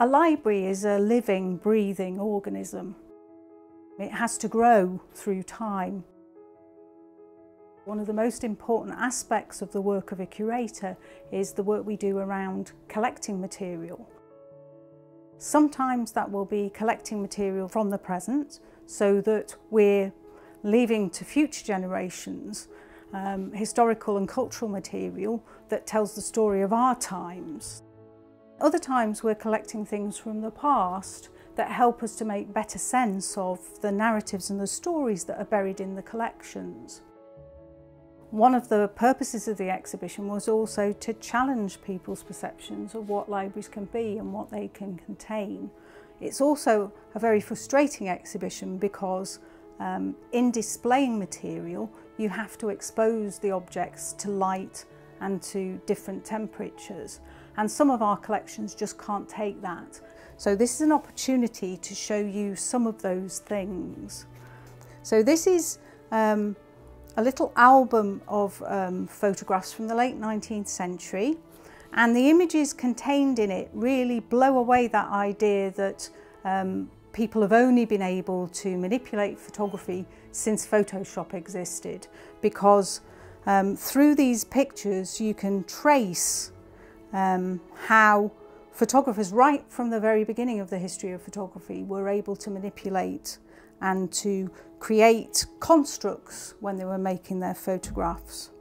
A library is a living, breathing organism. It has to grow through time. One of the most important aspects of the work of a curator is the work we do around collecting material. Sometimes that will be collecting material from the present so that we're leaving to future generations historical and cultural material that tells the story of our times. Other times we're collecting things from the past that help us to make better sense of the narratives and the stories that are buried in the collections. One of the purposes of the exhibition was also to challenge people's perceptions of what libraries can be and what they can contain. It's also a very frustrating exhibition because in displaying material you have to expose the objects to light and to different temperatures, and some of our collections just can't take that. So this is an opportunity to show you some of those things. So this is a little album of photographs from the late 19th century, and the images contained in it really blow away that idea that people have only been able to manipulate photography since Photoshop existed, because through these pictures you can trace how photographers right from the very beginning of the history of photography were able to manipulate and to create constructs when they were making their photographs.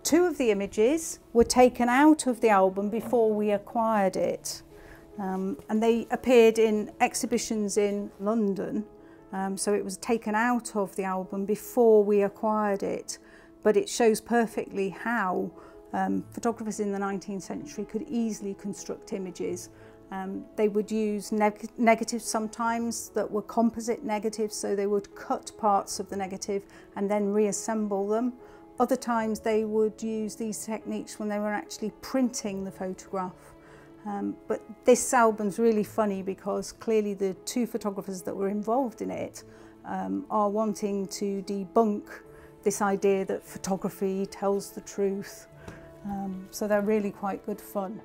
Two of the images were taken out of the album before we acquired it, and they appeared in exhibitions in London, so it was taken out of the album before we acquired it, but it shows perfectly how photographers in the 19th century could easily construct images. They would use negatives sometimes that were composite negatives, so they would cut parts of the negative and then reassemble them. Other times they would use these techniques when they were actually printing the photograph. But this album's really funny because clearly the two photographers that were involved in it are wanting to debunk this idea that photography tells the truth. So they're really quite good fun.